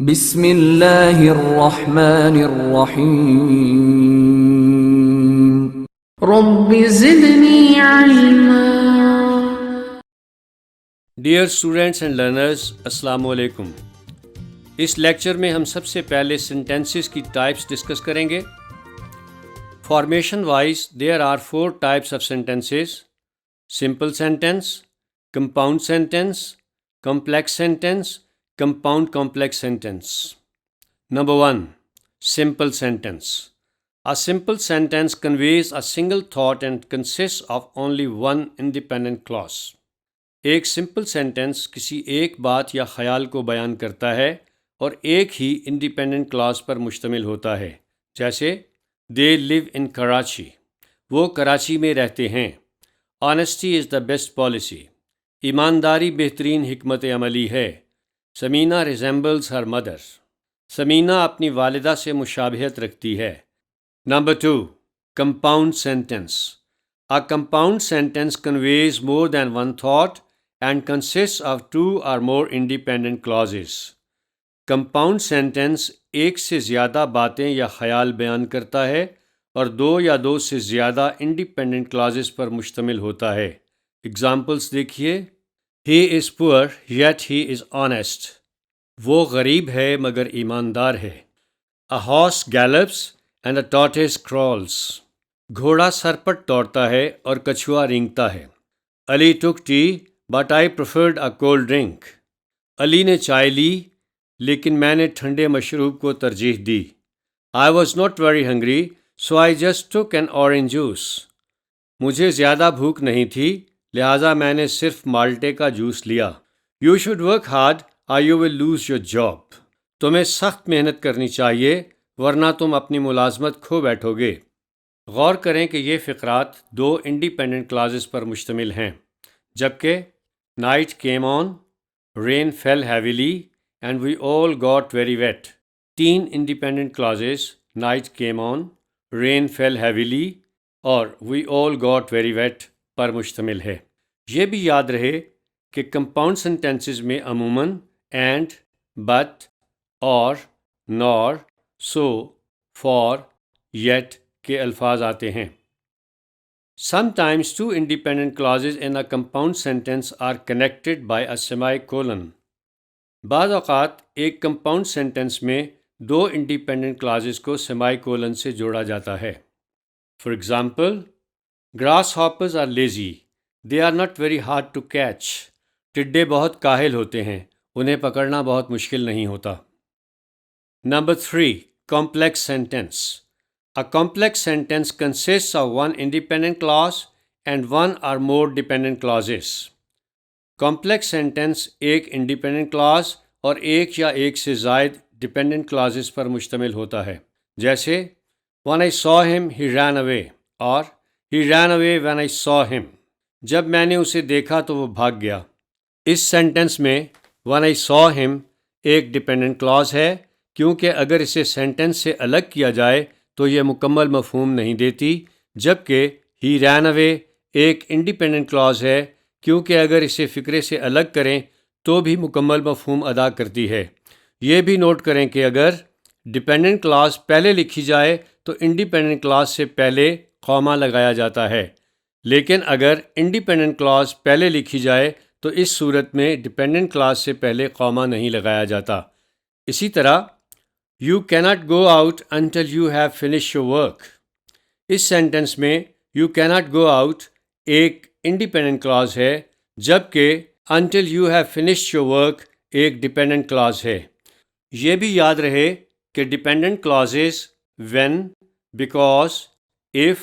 بسم اللہ الرحمن الرحیم رب زدنی علما۔ ڈیئر اسٹوڈینٹس اینڈ لرنرز، السلام علیکم۔ اس لیکچر میں ہم سب سے پہلے سینٹینسز کی ٹائپس ڈسکس کریں گے۔ Formation wise there are 4 types of sentences: simple sentence, compound sentence, complex sentence, compound complex sentence. Number 1. Simple sentence. A simple sentence conveys a single thought and consists of only one independent clause. ایک simple sentence کسی ایک بات یا خیال کو بیان کرتا ہے اور ایک ہی independent clause پر مشتمل ہوتا ہے، جیسے They live in Karachi. وہ کراچی میں رہتے ہیں۔ Honesty is the best policy. ایمانداری بہترین حکمت عملی ہے۔ Samina resembles her mother. Samina اپنی والدہ سے مشابہت رکھتی ہے۔ Number 2. Compound sentence. A compound sentence conveys more than one thought and consists of 2 or more independent clauses. Compound sentence ایک سے زیادہ باتیں یا خیال بیان کرتا ہے اور 2 یا 2 سے زیادہ independent clauses پر مشتمل ہوتا ہے۔ Examples دیکھیے۔ He is poor yet he is honest. وہ غریب ہے مگر ایماندار ہے۔ A horse gallops and a tortoise crawls. گھوڑا سرپٹ دوڑتا ہے اور کچھوا رینگتا ہے۔ Ali took tea but I preferred a cold drink. علی نے چائے لی لیکن میں نے ٹھنڈے مشروب کو ترجیح دی۔ I was not very hungry so I just took an orange juice. مجھے زیادہ بھوک نہیں تھی لہٰذا میں نے صرف مالٹے کا جوس لیا۔ You should work hard or you will lose your job. تمہیں سخت محنت کرنی چاہیے ورنہ تم اپنی ملازمت کھو بیٹھو گے۔ غور کریں کہ یہ فقرات 2 انڈیپینڈنٹ کلازز پر مشتمل ہیں، جبکہ Night came on, rain fell heavily and we all got very wet. 3 independent clauses Night came on, rain fell heavily اور we all got very wet پر مشتمل ہے۔ یہ بھی یاد رہے کہ کمپاؤنڈ سینٹینسز میں عموماً اینڈ، بٹ، اور، نور، سو، فار، یٹ کے الفاظ آتے ہیں۔ Sometimes 2 independent clauses in a compound sentence are connected by a semicolon. بعض اوقات ایک کمپاؤنڈ سینٹینس میں 2 انڈیپینڈنٹ کلازز کو سیمی کولن سے جوڑا جاتا ہے۔ For example, grasshoppers are lazy. They are not very hard to catch. ٹڈے بہت کاہل ہوتے ہیں، انہیں پکڑنا بہت مشکل نہیں ہوتا۔ Number 3. Complex sentence. A complex sentence consists of one independent clause and one or more dependent clauses. Complex sentence ایک independent clause اور ایک یا ایک سے زائد dependent clauses پر مشتمل ہوتا ہے، جیسے When I saw him, he ran away اور He ran away when I saw him. جب میں نے اسے دیکھا تو وہ بھاگ گیا۔ اس سینٹنس میں When I saw him ایک ڈیپینڈنٹ کلاز ہے کیونکہ اگر اسے سینٹنس سے الگ کیا جائے تو یہ مکمل مفہوم نہیں دیتی، جبکہ He ran away ایک انڈیپینڈنٹ کلاز ہے کیونکہ اگر اسے فقرے سے الگ کریں تو بھی مکمل مفہوم ادا کرتی ہے۔ یہ بھی نوٹ کریں کہ اگر ڈیپینڈنٹ کلاز پہلے لکھی جائے تو انڈیپینڈنٹ کلاز سے پہلے قومہ لگایا جاتا ہے، لیکن اگر انڈیپینڈنٹ کلاز پہلے لکھی جائے تو اس صورت میں ڈیپینڈنٹ کلاز سے پہلے قومہ نہیں لگایا جاتا۔ اسی طرح You cannot go out until you have finished your work. اس سینٹنس میں You cannot go out ایک انڈیپینڈنٹ کلاز ہے جبکہ Until you have finished your work ایک ڈیپینڈنٹ کلاز ہے۔ یہ بھی یاد رہے کہ dependent clauses when, because, if,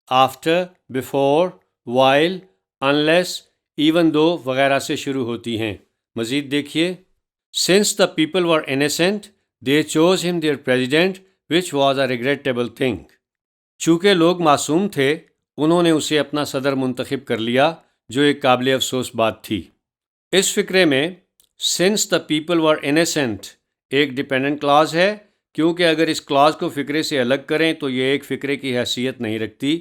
after, before, while, unless, even though وغیرہ سے شروع ہوتی ہیں۔ مزید دیکھیے Since the people were innocent, they chose him their president, which was a regrettable thing. چونکہ لوگ معصوم تھے انہوں نے اسے اپنا صدر منتخب کر لیا جو ایک قابل افسوس بات تھی۔ اس فقرے میں Since the people were innocent ایک ڈیپینڈنٹ کلاز ہے کیونکہ اگر اس کلاز کو فقرے سے الگ کریں تو یہ ایک فقرے کی حیثیت نہیں رکھتی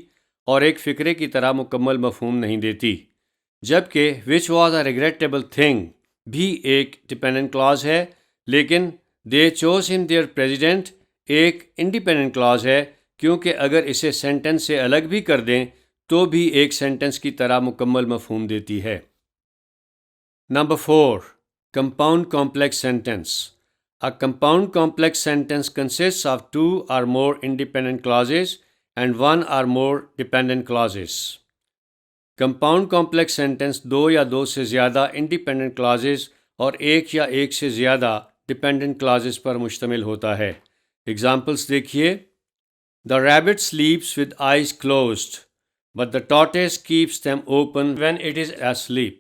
اور ایک فقرے کی طرح مکمل مفہوم نہیں دیتی، جبکہ which was a regrettable thing بھی ایک ڈیپینڈنٹ کلاز ہے لیکن دے چوز ہم دیئر پریزیڈنٹ ایک انڈیپینڈنٹ کلاز ہے کیونکہ اگر اسے سینٹنس سے الگ بھی کر دیں تو بھی ایک سینٹنس کی طرح مکمل مفہوم دیتی ہے۔ Number 4، compound complex sentence. A compound complex sentence consists of 2 or more independent clauses and 1 or more dependent clauses. Compound complex sentence 2 یا 2 سے زیادہ independent clauses اور 1 یا 1 سے زیادہ dependent clauses پر مشتمل ہوتا ہے۔ Examples دیکھیے۔ The rabbit sleeps with eyes closed, but the tortoise keeps them open when it is asleep.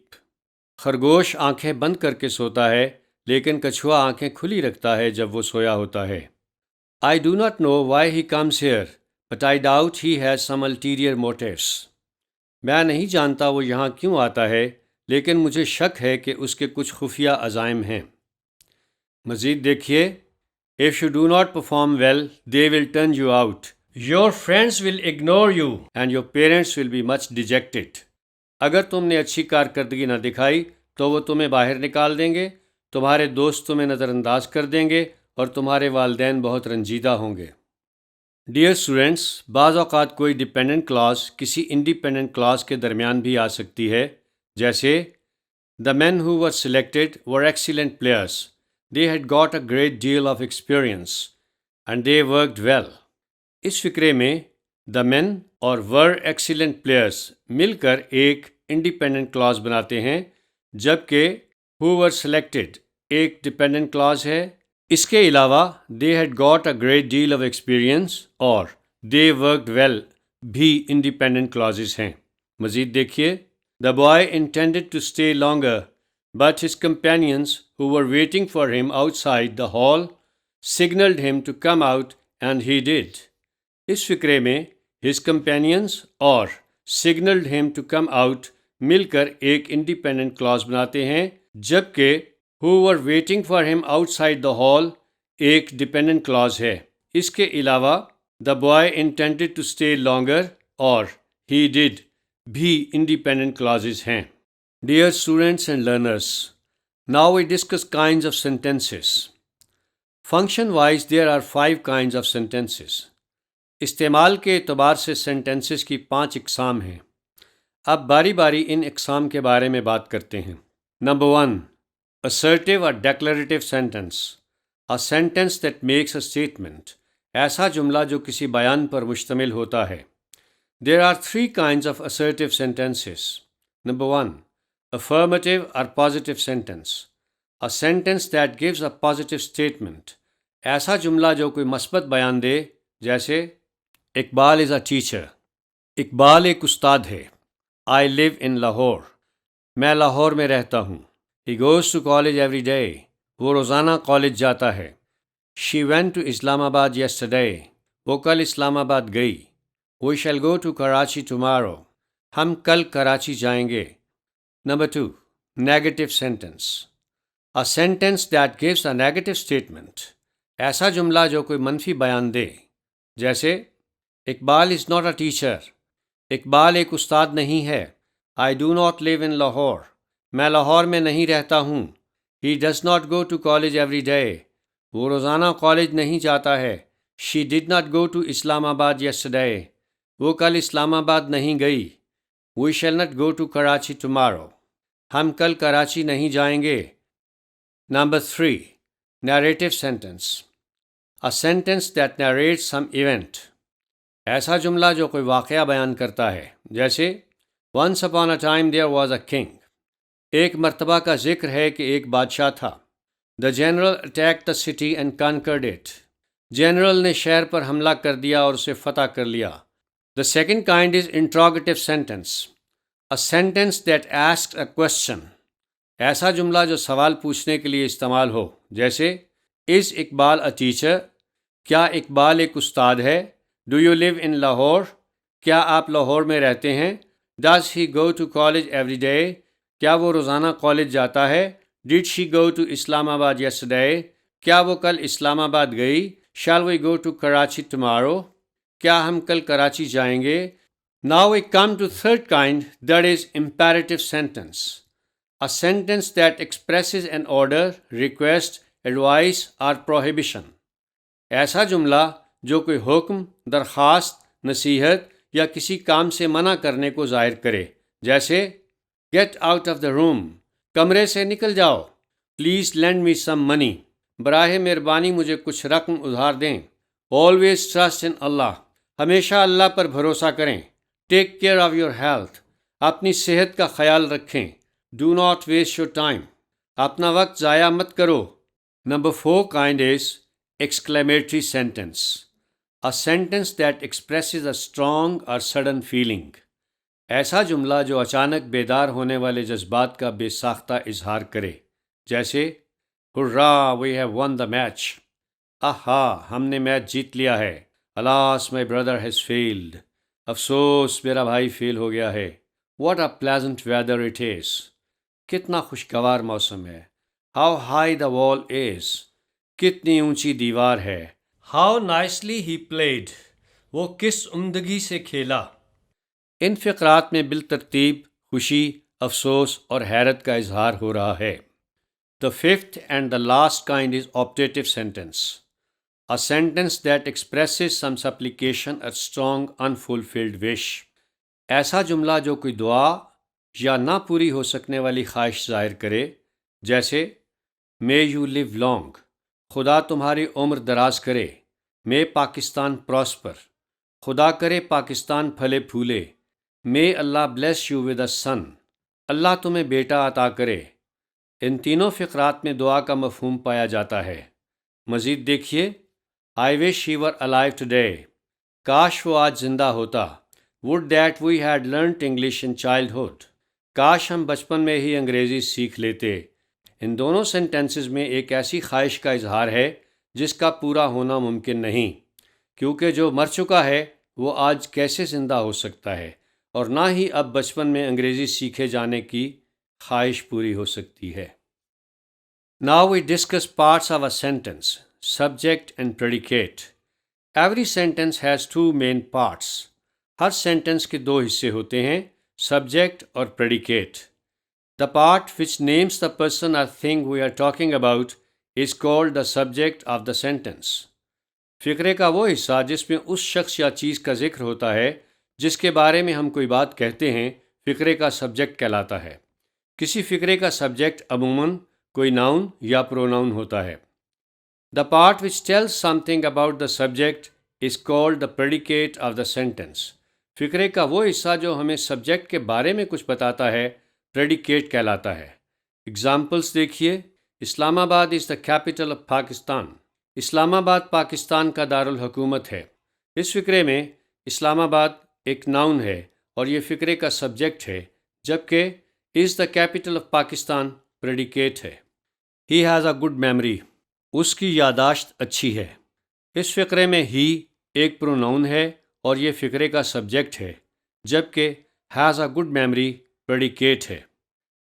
خرگوش آنکھیں بند کر کے سوتا ہے لیکن کچھوا آنکھیں کھلی رکھتا ہے جب وہ سویا ہوتا ہے۔ I do not know why he comes here, but I doubt he has some ulterior motives. میں نہیں جانتا وہ یہاں کیوں آتا ہے لیکن مجھے شک ہے کہ اس کے کچھ خفیہ عزائم ہیں۔ مزید دیکھیے۔ If you do not perform well, they will turn you out. Your friends will ignore you and your parents will be much dejected. اگر تم نے اچھی کارکردگی نہ دکھائی تو وہ تمہیں باہر نکال دیں گے، تمہارے دوست تمہیں نظر انداز کر دیں گے اور تمہارے والدین بہت رنجیدہ ہوں گے۔ ڈیئر اسٹوڈنٹس، بعض اوقات کوئی ڈیپینڈنٹ کلاز کسی انڈیپینڈنٹ کلاز کے درمیان بھی آ سکتی ہے، جیسے The men who were selected were excellent players. They had got a great deal of experience and they worked well. اس فقرے میں The men اور were excellent players مل کر ایک انڈیپینڈنٹ کلاز بناتے ہیں، جبکہ who were selected ایک ڈیپینڈنٹ کلاز ہے۔ اس کے علاوہ they had got a great deal of experience اور they worked well بھی انڈیپینڈنٹ کلازز ہیں۔ مزید دیکھیے۔ The boy intended to stay longer, but his companions who were waiting for him outside the hall signaled him to come out and he did. اس فقرے میں his companions اور signaled him to come out مل کر ایک independent Claus بناتے ہیں، جبکہ who were waiting for him outside the hall ایک ڈیپینڈنٹ کلاز ہے۔ اس کے علاوہ the boy intended to stay longer اور he did بھی انڈیپینڈنٹ کلازز ہیں۔ Dear students and learners, now we discuss kinds of sentences. Function wise there are 5 kinds of sentences. استعمال کے اعتبار سے سینٹنسز کی 5 اقسام ہیں۔ اب باری باری ان اقسام کے بارے میں بات کرتے ہیں۔ Number 1، assertive or declarative sentence. A sentence that makes a statement. ایسا جملہ جو کسی بیان پر مشتمل ہوتا ہے۔ There are 3 kinds of assertive sentences. Number 1, affirmative or positive sentence. A sentence that gives a positive statement. ایسا جملہ جو کوئی مثبت بیان دے، جیسے اقبال از اے ٹیچر، اقبال ایک استاد ہے۔ I live in Lahore، میں لاہور میں رہتا ہوں۔ He goes to college every day، وہ روزانہ کالج جاتا ہے۔ She went to Islam Abad yesterday، وہ کل اسلام آباد گئی۔ We shall go to Karachi tomorrow، ہم کل کراچی جائیں گے۔ Number 2، negative sentence. A sentence that gives a negative statement. ایسا جملہ جو کوئی منفی بیان دے، جیسے Iqbal is not a teacher, Iqbal ایک استاد نہیں ہے۔ I do not live in Lahore، میں لاہور میں نہیں رہتا ہوں۔ He does not go to college every day، وہ روزانہ کالج نہیں جاتا ہے۔ She did not go to Islam Abad yesterday، وہ کل اسلام آباد نہیں گئی۔ We shall not go to Karachi tomorrow، ہم کل کراچی نہیں جائیں گے۔ Number 3، narrative sentence. A sentence that narrates some event. ایسا جملہ جو کوئی واقعہ بیان کرتا ہے، جیسے Once upon a time there was a king، ایک مرتبہ کا ذکر ہے کہ ایک بادشاہ تھا۔ The general attacked the city and conquered it، general نے شہر پر حملہ کر دیا اور اسے فتح کر لیا۔ The second kind is interrogative sentence. A sentence that asks a question. ایسا جملہ جو سوال پوچھنے کے لیے استعمال ہو، جیسے Is اقبال a teacher؟ کیا اقبال ایک استاد ہے؟ Do you live in Lahore؟ کیا آپ لاہور میں رہتے ہیں؟ Does he go to college every day؟ کیا وہ روزانہ کالج جاتا ہے؟ Did she go to Islam Abad yesterday؟ کیا وہ کل اسلام آباد گئی؟ Shall we go to Karachi tomorrow؟ کیا ہم کل کراچی جائیں گے؟ Now we come to third kind, that is imperative sentence. A sentence that expresses an order, request, advice اور پروہیبیشن. ایسا جملہ جو کوئی حکم، درخواست، نصیحت یا کسی کام سے منع کرنے کو ظاہر کرے، جیسے گیٹ آؤٹ آف دا روم، کمرے سے نکل جاؤ. پلیز لینڈ می سم منی، براہ مہربانی مجھے کچھ رقم ادھار دیں. آلویز ٹرسٹ ان اللہ، ہمیشہ اللہ پر بھروسہ کریں. Take care of your health, اپنی صحت کا خیال رکھیں. Do not waste your time, اپنا وقت ضائع مت کرو. Number 4 kind is exclamatory sentence. A sentence that expresses a strong or sudden feeling. ایسا جملہ جو اچانک بیدار ہونے والے جذبات کا بے ساختہ اظہار کرے، جیسے hurrah we have won the match, آہا ہم نے میچ جیت لیا ہے. Alas my brother has failed, افسوس میرا بھائی فیل ہو گیا ہے. What a pleasant weather it is, کتنا خوشگوار موسم ہے. ہاؤ ہائی دا وال از، کتنی اونچی دیوار ہے. ہاؤ نائسلی ہی پلیڈ، وہ کس عمدگی سے کھیلا. ان فقرات میں بالترتیب خوشی، افسوس اور حیرت کا اظہار ہو رہا ہے. The fifth and the last kind is optative sentence. A sentence that expresses some supplication or strong unfulfilled wish. ایسا جملہ جو کوئی دعا یا نہ پوری ہو سکنے والی خواہش ظاہر کرے، جیسے May you live long، خدا تمہاری عمر دراز کرے. May پاکستان prosper، خدا کرے پاکستان پھلے پھولے. May Allah bless you with a son، اللہ تمہیں بیٹا عطا کرے. ان تینوں فقرات میں دعا کا مفہوم پایا جاتا ہے. مزید دیکھیے I wish he were alive today، کاش وہ آج زندہ ہوتا. Would that we had learnt English in childhood، کاش ہم بچپن میں ہی انگریزی سیکھ لیتے. ان دونوں سینٹنسز میں ایک ایسی خواہش کا اظہار ہے جس کا پورا ہونا ممکن نہیں، کیونکہ جو مر چکا ہے وہ آج کیسے زندہ ہو سکتا ہے، اور نہ ہی اب بچپن میں انگریزی سیکھے جانے کی خواہش پوری ہو سکتی ہے. Now we discuss parts of a sentence, subject and predicate. Every sentence has two main parts. Hare sentence کے دو حصے ہوتے ہیں، subject اور predicate. The part which names the person or thing we are talking about is called the subject of the sentence. فقرے کا وہ حصہ جس میں اس شخص یا چیز کا ذکر ہوتا ہے جس کے بارے میں ہم کوئی بات کہتے ہیں، فقرے کا سبجیکٹ کہلاتا ہے. کسی فقرے کا سبجیکٹ عموماً کوئی ناؤن یا پروناؤن ہوتا ہے. The part which tells something about the subject is called the predicate of the sentence. فقرے کا وہ حصہ جو ہمیں سبجیکٹ کے بارے میں کچھ بتاتا ہے، پریڈیکیٹ کہلاتا ہے. اگزامپلس دیکھیے. اسلام آباد is the capital of Pakistan, اسلام آباد پاکستان کا دارالحکومت ہے. اس فقرے میں اسلام آباد ایک ناؤن ہے اور یہ فقرے کا سبجیکٹ ہے، جبکہ is the capital of Pakistan predicate ہے. He has a good memory, اس کی یادداشت اچھی ہے. اس فقرے میں ہی ایک پروناؤن ہے اور یہ فقرے کا سبجیکٹ ہے، جبکہ has a good memory predicate ہے.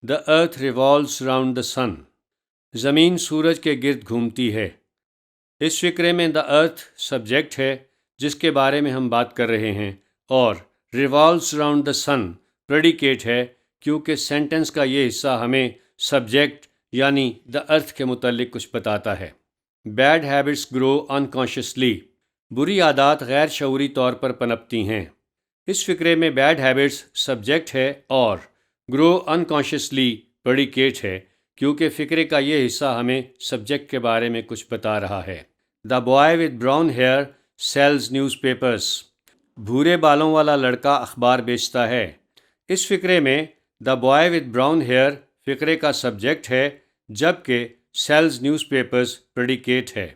دا ارتھ ریوالوز راؤنڈ دا سن، زمین سورج کے گرد گھومتی ہے. اس فقرے میں دا ارتھ سبجیکٹ ہے جس کے بارے میں ہم بات کر رہے ہیں، اور revolves round the sun predicate ہے کیونکہ سینٹنس کا یہ حصہ ہمیں سبجیکٹ یعنی دا ارتھ کے متعلق کچھ بتاتا ہے. بیڈ ہیبٹس گرو انکانشیسلی، بری عادات غیر شعوری طور پر پنپتی ہیں. اس فقرے میں بیڈ ہیبٹس سبجیکٹ ہے اور گرو انکانشیسلی پریڈیکیٹ ہے کیونکہ فقرے کا یہ حصہ ہمیں سبجیکٹ کے بارے میں کچھ بتا رہا ہے. The boy with brown hair sells newspapers, بھورے بالوں والا لڑکا اخبار بیچتا ہے. اس فقرے میں the boy with brown hair فقرے کا سبجیکٹ ہے، جبکہ سیلز نیوز پیپرز پریڈیکیٹ ہے.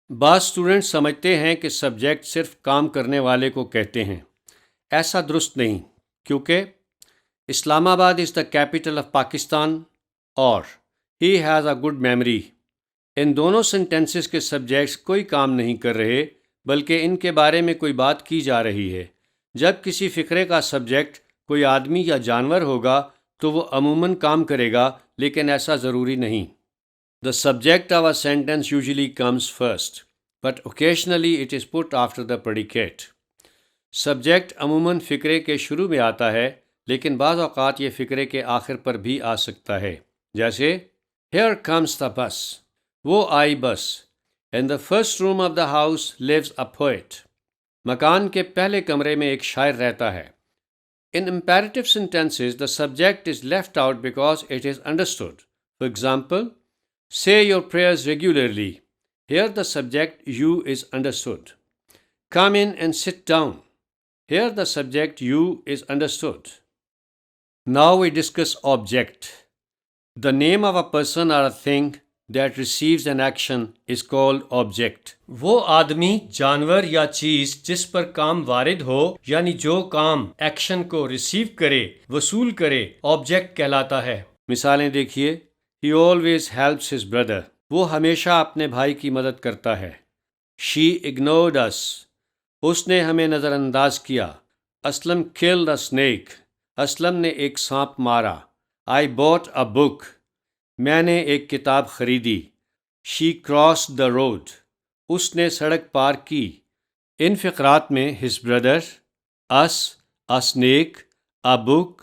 بعض اسٹوڈنٹ سمجھتے ہیں کہ سبجیکٹ صرف کام کرنے والے کو کہتے ہیں. ایسا درست نہیں، کیونکہ Islamabad is the capital of Pakistan اور he has a good memory, ان دونوں سینٹنسز کے سبجیکٹس کوئی کام نہیں کر رہے بلکہ ان کے بارے میں کوئی بات کی جا رہی ہے. جب کسی فقرے کا سبجیکٹ کوئی آدمی یا جانور ہوگا تو وہ عموماً کام کرے گا، لیکن ایسا ضروری نہیں. The subject of a sentence usually comes first, but occasionally it is put after the predicate. Subject عموماً فقرے کے شروع میں آتا ہے، لیکن بعض اوقات یہ فقرے کے آخر پر بھی آ سکتا ہے. جیسے Here comes the bus، وہ آئی بس. In the first room of the house lives a poet. مکان کے پہلے کمرے میں ایک شاعر رہتا ہے. In imperative sentences, the subject is left out because it is understood. For example, say your prayers regularly. Here the subject you is understood. Come in and sit down. Here the subject you is understood. Now we discuss object. The name of a person or a thing that receives an action is called object. وہ آدمی، جانور یا چیز جس پر کام وارد ہو، یعنی جو کام action کو ریسیو کرے، وصول کرے، آبجیکٹ کہلاتا ہے. مثالیں دیکھیے. He always helps his brother. وہ ہمیشہ اپنے بھائی کی مدد کرتا ہے. She ignored us. اس نے ہمیں نظر انداز کیا. Aslam killed a snake. Aslam نے ایک سانپ مارا. I bought a book. میں نے ایک کتاب خریدی. She crossed the road. اس نے سڑک پار کی. ان فقرات میں his brother, us, a snake, a book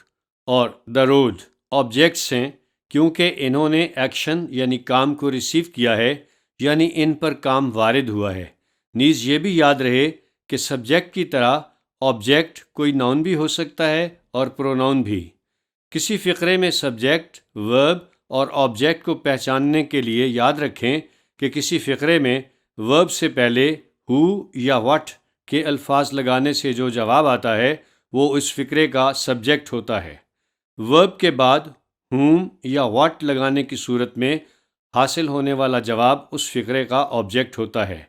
اور the road آبجیکٹس ہیں کیونکہ انہوں نے ایکشن یعنی کام کو ریسیو کیا ہے، یعنی ان پر کام وارد ہوا ہے. نیز یہ بھی یاد رہے کہ سبجیکٹ کی طرح آبجیکٹ کوئی ناؤن بھی ہو سکتا ہے اور پروناؤن بھی. کسی فقرے میں سبجیکٹ، ورب اور آبجیکٹ کو پہچاننے کے لیے یاد رکھیں کہ کسی فقرے میں ورب سے پہلے ہو یا واٹ کے الفاظ لگانے سے جو جواب آتا ہے وہ اس فقرے کا سبجیکٹ ہوتا ہے. ورب کے بعد whom یا واٹ لگانے کی صورت میں حاصل ہونے والا جواب اس فقرے کا آبجیکٹ ہوتا ہے،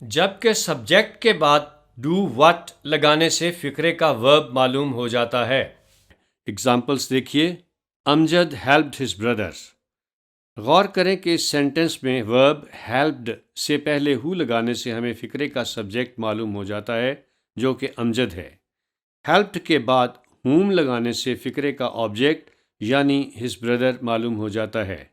جبکہ سبجیکٹ کے بعد ڈو واٹ لگانے سے فقرے کا ورب معلوم ہو جاتا ہے. اگزامپلس دیکھیے. امجد helped his brother. غور کریں کہ اس سینٹنس میں ورب helped سے پہلے ہو لگانے سے ہمیں فقرے کا سبجیکٹ معلوم ہو جاتا ہے جو کہ امجد ہے. helped کے بعد whom لگانے سے فقرے کا آبجیکٹ یعنی his brother معلوم ہو جاتا ہے.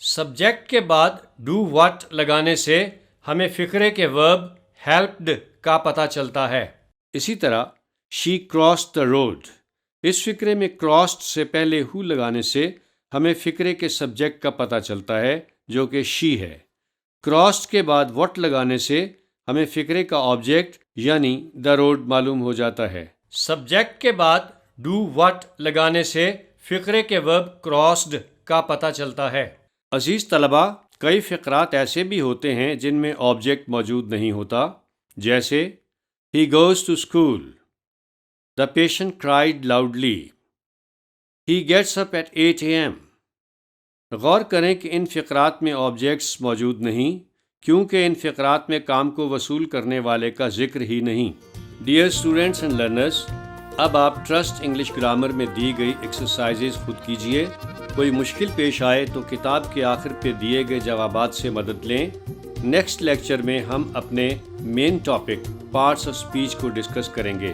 سبجیکٹ کے بعد do what لگانے سے ہمیں فقرے کے ورب helped کا پتہ چلتا ہے. اسی طرح she crossed the road. اس فقرے میں crossed سے پہلے who لگانے سے ہمیں فقرے کے سبجیکٹ کا پتہ چلتا ہے جو کہ she ہے. crossed کے بعد what لگانے سے ہمیں فقرے کا آبجیکٹ یعنی the road معلوم ہو جاتا ہے. سبجیکٹ کے بعد do what لگانے سے فقرے کے verb crossed کا پتہ چلتا ہے. عزیز طلبہ، کئی فقرات ایسے بھی ہوتے ہیں جن میں آبجیکٹ موجود نہیں ہوتا، جیسے he goes to school. The patient cried loudly. He gets up at 8 a.m. غور کریں کہ ان فقرات میں آبجیکٹس موجود نہیں کیونکہ ان فقرات میں کام کو وصول کرنے والے کا ذکر ہی نہیں. ڈیئر اسٹوڈنٹس اینڈ لرنرز، اب آپ ٹرسٹ انگلش گرامر میں دی گئی ایکسرسائزز خود کیجئے. کوئی مشکل پیش آئے تو کتاب کے آخر پہ دیے گئے جوابات سے مدد لیں. نیکسٹ لیکچر میں ہم اپنے main topic parts of speech کو ڈسکس کریں گے.